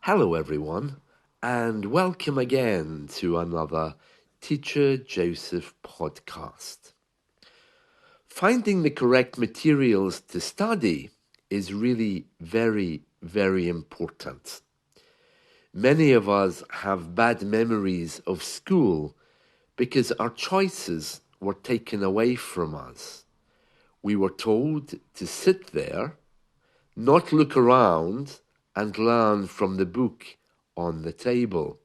Hello, everyone, and welcome again to another Teacher Joseph podcast. Finding the correct materials to study is really very important. Many of us have bad memories of school because our choices were taken away from us. We were told to sit there, not look around, and learn from the book on the table.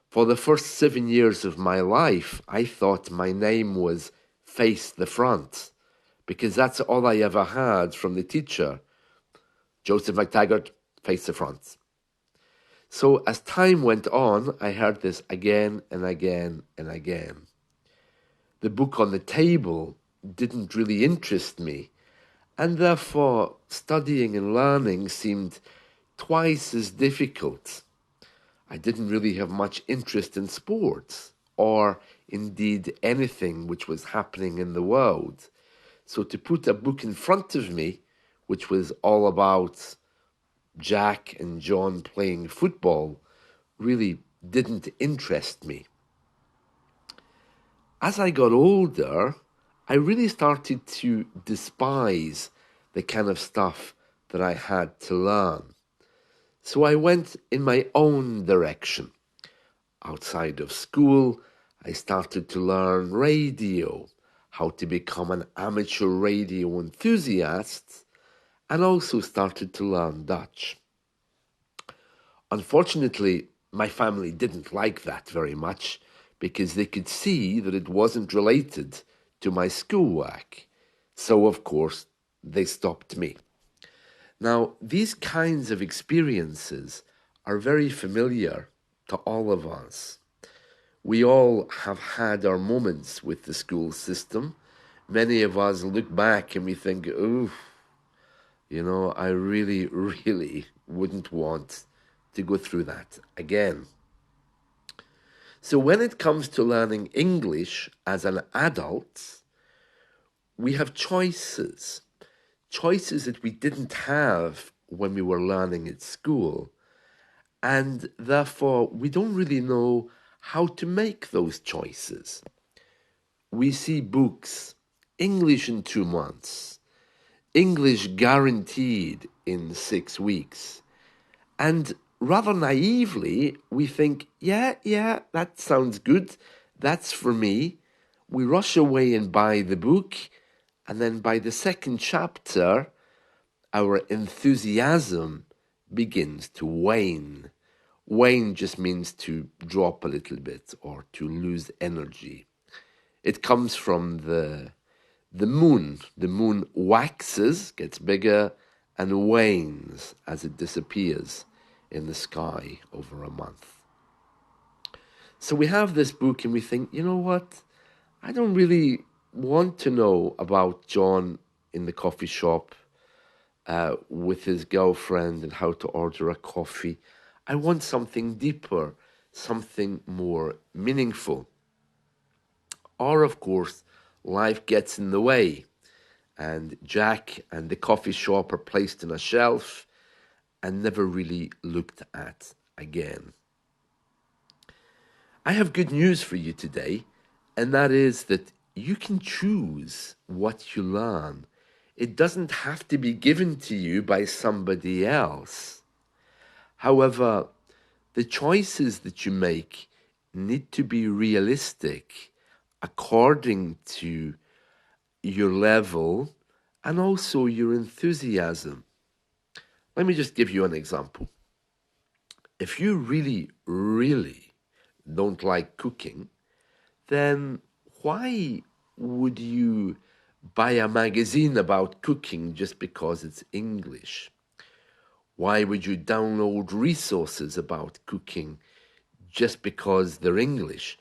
For the first 7 years of my life, I thought my name was Face the Front, because that's all I ever had from the teacher. Joseph McTaggart, Face the Front. So as time went on, I heard this again and again and again. The book on the table didn't really interest me, and therefore studying and learning seemed twice as difficult. I didn't really have much interest in sports or indeed anything which was happening in the world. So to put a book in front of me, which was all about Jack and John playing football, really didn't interest me. As I got older, I really started to despise the kind of stuff that I had to learn. So I went in my own direction. Outside of school, I started to learn radio, how to become an amateur radio enthusiast, and also started to learn Dutch. Unfortunately, my family didn't like that very much because they could see that it wasn't related to my schoolwork. So, of course, they stopped me. Now, these kinds of experiences are very familiar to all of us. We all have had our moments with the school system. Many of us look back and we think, oh, I really wouldn't want to go through that again. So when it comes to learning English as an adult, we have choices that we didn't have when we were learning at school. And therefore, we don't really know how to make those choices. We see books, English in 2 months, English guaranteed in 6 weeks. And rather naively, we think, yeah, that sounds good. That's for me. We rush away and buy the book. And then by the second chapter, our enthusiasm begins to wane. Wane just means to drop a little bit or to lose energy. It comes from the moon. The moon waxes, gets bigger, and wanes as it disappears in the sky over a month. So we have this book and we think, you know what? I don't really want to know about John in the coffee shop with his girlfriend and how to order a coffee. I want something deeper, something more meaningful. Or, of course, life gets in the way, and Jack and the coffee shop are placed on a shelf and never really looked at again. I have good news for you today, and that is that you can choose what you learn. It doesn't have to be given to you by somebody else. However, the choices that you make need to be realistic according to your level and also your enthusiasm. Let me just give you an example. If you really don't like cooking, then why would you buy a magazine about cooking just because it's English? Why would you download resources about cooking just because they're English?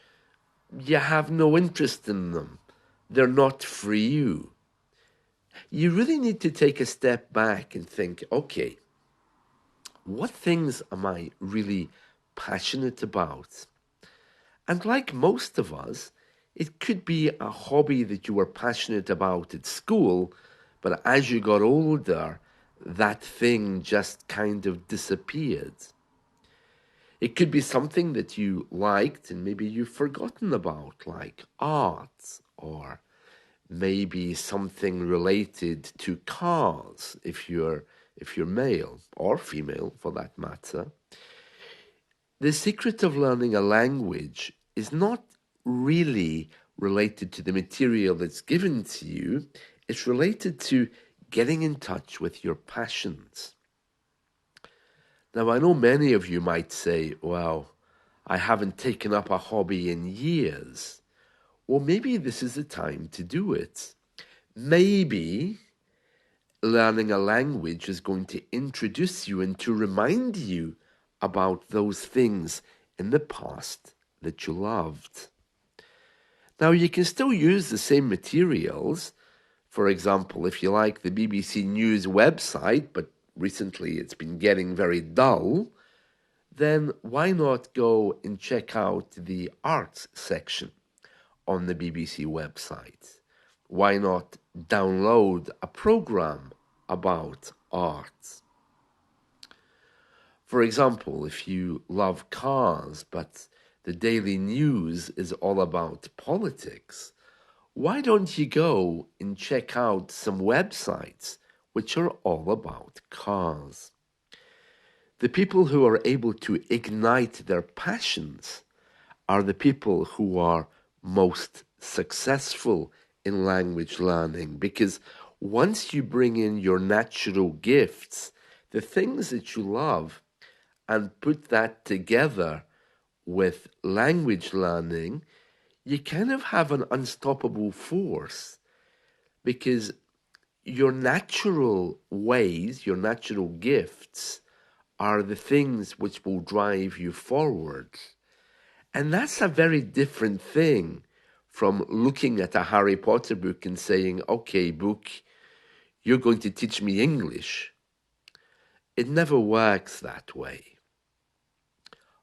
You have no interest in them. They're not for you. You really need to take a step back and think, okay, what things am I really passionate about? And like most of us, it could be a hobby that you were passionate about at school, but as you got older, that thing just kind of disappeared. It could be something that you liked and maybe you've forgotten about, like art, or maybe something related to cars if you're male or female for that matter. The secret of learning a language is not really related to the material that's given to you, it's related to getting in touch with your passions. Now, I know many of you might say, well, I haven't taken up a hobby in years. Well, maybe this is the time to do it. Maybe learning a language is going to introduce you and to remind you about those things in the past that you loved. Now, you can still use the same materials. For example, if you like the BBC News website, but recently it's been getting very dull, then why not go and check out the arts section on the BBC website? Why not download a program about art? For example, if you love cars, but the daily news is all about politics, why don't you go and check out some websites which are all about cars? The people who are able to ignite their passions are the people who are most successful in language learning, because once you bring in your natural gifts, the things that you love, and put that together with language learning, you kind of have an unstoppable force, because your natural ways, your natural gifts, are the things which will drive you forward. And that's a very different thing from looking at a Harry Potter book and saying, okay, book, you're going to teach me English. It never works that way.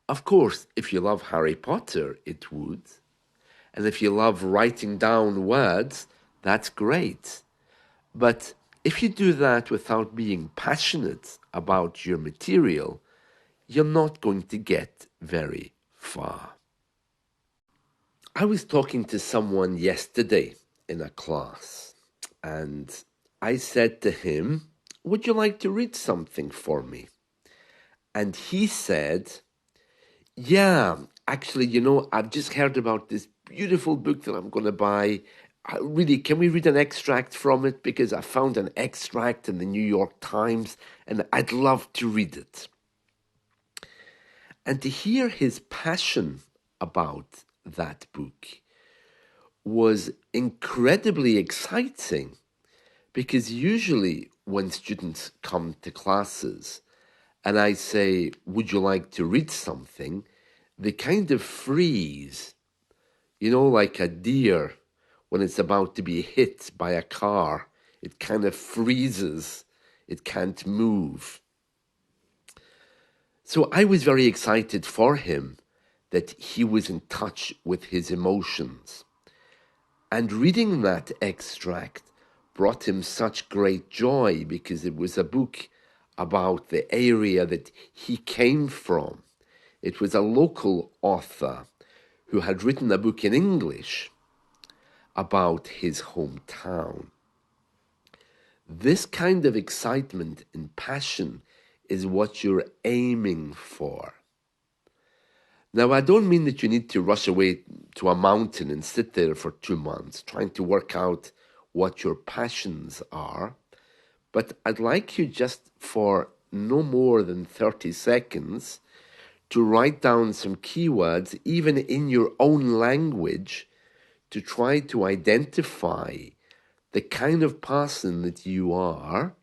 Of course, if you love Harry Potter, it would. And if you love writing down words, that's great. But if you do that without being passionate about your material, you're not going to get very far. I was talking to someone yesterday in a class, and I said to him, would you like to read something for me? And he said, yeah, actually, I've just heard about this beautiful book that I'm going to buy. Really, can we read an extract from it? Because I found an extract in the New York Times and I'd love to read it. And to hear his passion about that book was incredibly exciting, because usually when students come to classes and I say, would you like to read something? They kind of freeze, like a deer when it's about to be hit by a car. It kind of freezes, it can't move. So I was very excited for him that he was in touch with his emotions. And reading that extract brought him such great joy, because it was a book about the area that he came from. It was a local author who had written a book in English about his hometown. This kind of excitement and passion is what you're aiming for. Now, I don't mean that you need to rush away to a mountain and sit there for 2 months trying to work out what your passions are, but I'd like you just for no more than 30 seconds to write down some keywords, even in your own language, to try to identify the kind of person that you are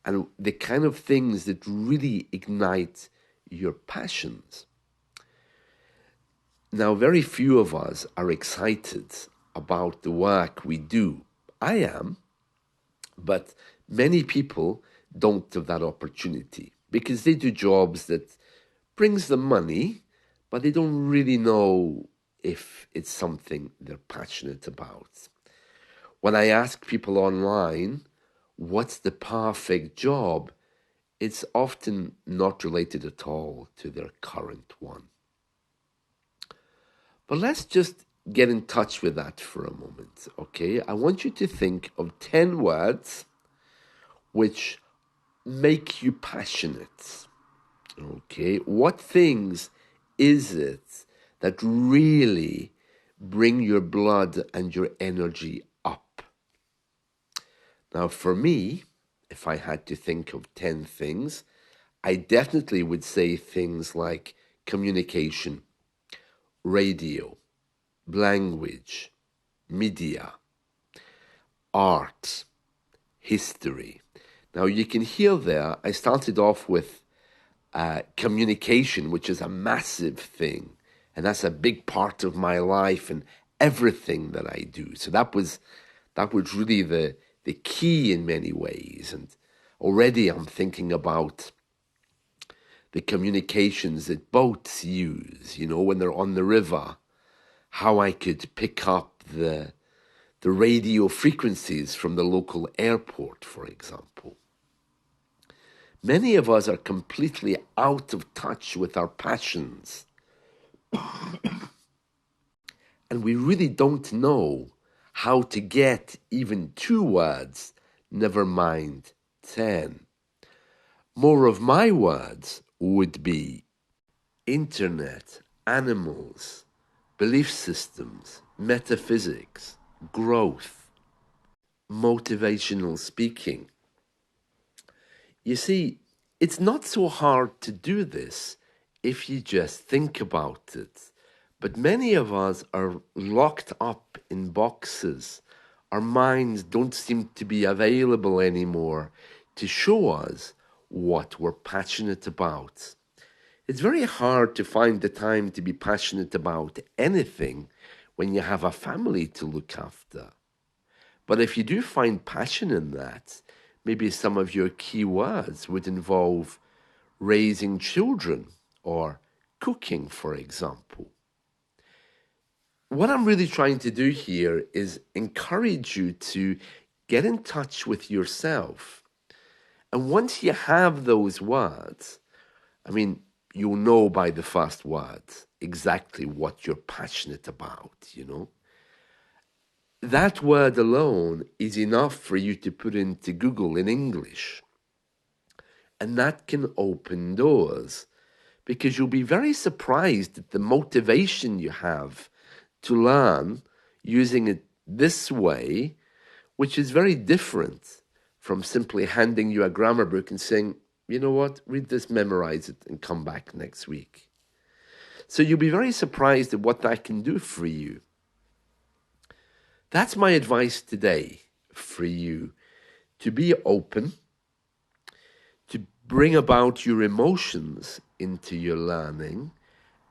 and the kind of things that really ignite your passions. Now, very few of us are excited about the work we do. I am, but many people don't have that opportunity because they do jobs that brings them money, but they don't really know if it's something they're passionate about. When I ask people online, what's the perfect job, it's often not related at all to their current one. But let's just get in touch with that for a moment, okay? I want you to think of 10 words which make you passionate, okay? What things is it that really bring your blood and your energy up? Now, for me, if I had to think of 10 things, I definitely would say things like communication, radio, language, media, art, history. Now, you can hear there, I started off with communication, which is a massive thing. And that's a big part of my life and everything that I do. So that was really the key in many ways. And already I'm thinking about the communications that boats use, when they're on the river, how I could pick up the radio frequencies from the local airport, for example. Many of us are completely out of touch with our passions. And we really don't know how to get even 2 words, never mind 10. More of my words would be internet, animals, belief systems, metaphysics, growth, motivational speaking. You see, it's not so hard to do this if you just think about it. But many of us are locked up in boxes. Our minds don't seem to be available anymore to show us what we're passionate about. It's very hard to find the time to be passionate about anything when you have a family to look after. But if you do find passion in that, maybe some of your key words would involve raising children or cooking, for example. What I'm really trying to do here is encourage you to get in touch with yourself. And once you have those words, you'll know by the first words exactly what you're passionate about. That word alone is enough for you to put into Google in English. And that can open doors because you'll be very surprised at the motivation you have to learn using it this way, which is very different from simply handing you a grammar book and saying, you know what, read this, memorize it, and come back next week. So you'll be very surprised at what that can do for you. That's my advice today for you, to be open, to bring about your emotions into your learning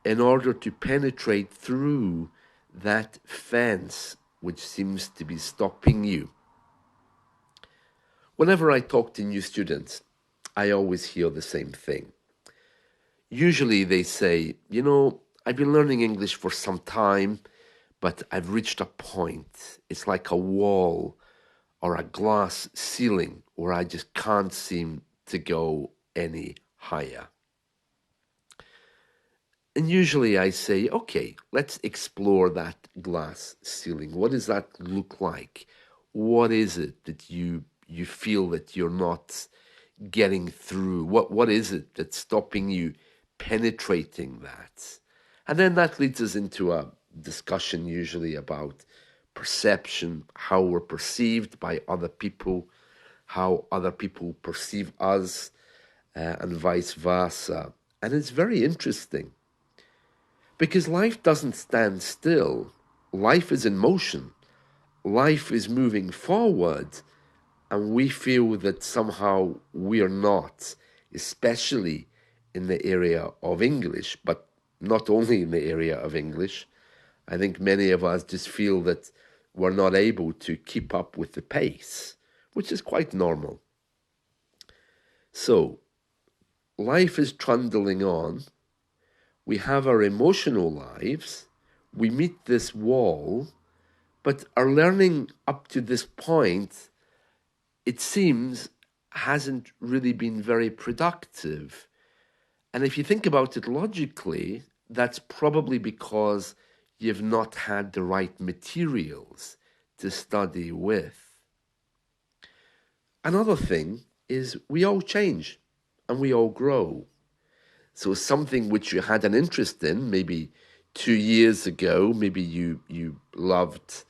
in order to penetrate through that fence which seems to be stopping you. Whenever I talk to new students, I always hear the same thing. Usually they say, I've been learning English for some time, but I've reached a point. It's like a wall or a glass ceiling where I just can't seem to go any higher. And usually I say, okay, let's explore that glass ceiling. What does that look like? What is it that you feel that you're not getting through? What is it that's stopping you penetrating that? And then that leads us into a discussion usually about perception, how we're perceived by other people, how other people perceive us, and vice versa. And it's very interesting because life doesn't stand still. Life is in motion. Life is moving forward. And we feel that somehow we are not, especially in the area of English, but not only in the area of English. I think many of us just feel that we're not able to keep up with the pace, which is quite normal. So, life is trundling on. We have our emotional lives. We meet this wall, but our learning up to this point it seems, hasn't really been very productive. And if you think about it logically, that's probably because you've not had the right materials to study with. Another thing is we all change and we all grow. So something which you had an interest in, maybe 2 years ago, maybe you loved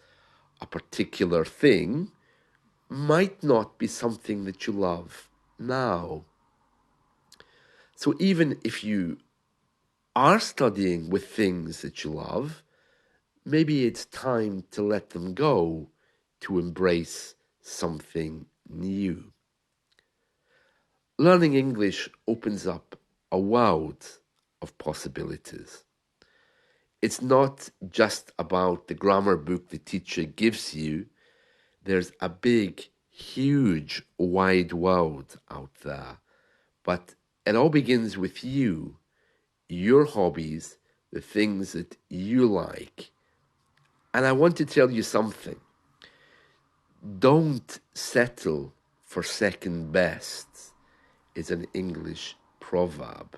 a particular thing, might not be something that you love now. So even if you are studying with things that you love, maybe it's time to let them go to embrace something new. Learning English opens up a world of possibilities. It's not just about the grammar book the teacher gives you. There's a big, huge, wide world out there. But it all begins with you, your hobbies, the things that you like. And I want to tell you something. Don't settle for second best, is an English proverb.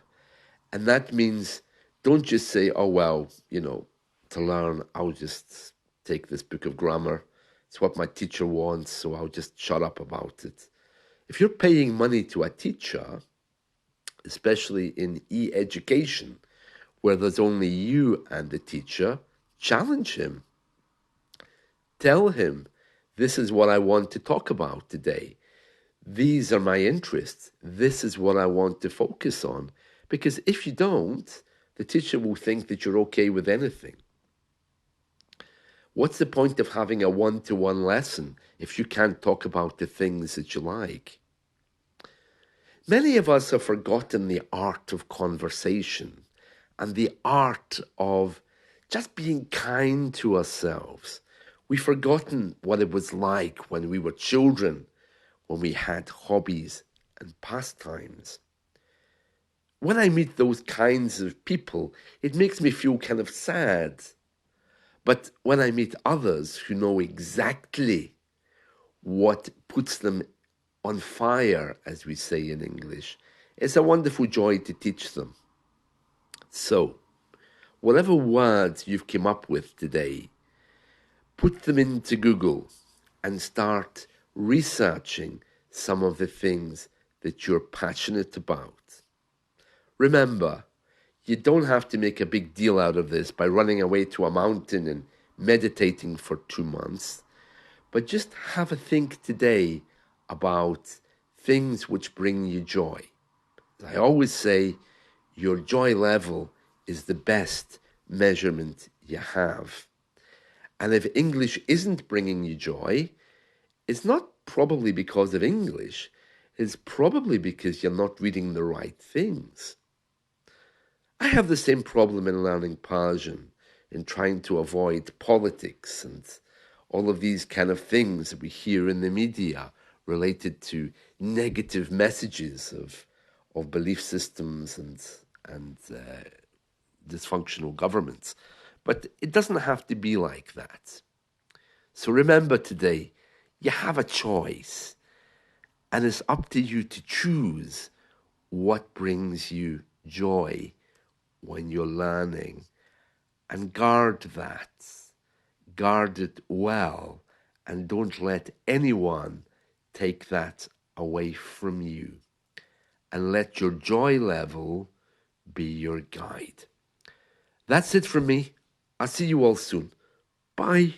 And that means don't just say, oh, well, to learn, I'll just take this book of grammar. It's what my teacher wants, so I'll just shut up about it. If you're paying money to a teacher, especially in e-education, where there's only you and the teacher, challenge him. Tell him, this is what I want to talk about today. These are my interests. This is what I want to focus on. Because if you don't, the teacher will think that you're okay with anything. What's the point of having a one-to-one lesson if you can't talk about the things that you like? Many of us have forgotten the art of conversation and the art of just being kind to ourselves. We've forgotten what it was like when we were children, when we had hobbies and pastimes. When I meet those kinds of people, it makes me feel kind of sad. But when I meet others who know exactly what puts them on fire, as we say in English, it's a wonderful joy to teach them. So, whatever words you've come up with today, put them into Google and start researching some of the things that you're passionate about. Remember, you don't have to make a big deal out of this by running away to a mountain and meditating for 2 months, but just have a think today about things which bring you joy. As I always say, your joy level is the best measurement you have. And if English isn't bringing you joy, it's not probably because of English. It's probably because you're not reading the right things. I have the same problem in learning Persian, in trying to avoid politics and all of these kind of things that we hear in the media related to negative messages of belief systems and dysfunctional governments. But it doesn't have to be like that. So remember today, you have a choice, and it's up to you to choose what brings you joy when you're learning, and guard that. Guard it well, and don't let anyone take that away from you. And let your joy level be your guide. That's it from me. I'll see you all soon. Bye.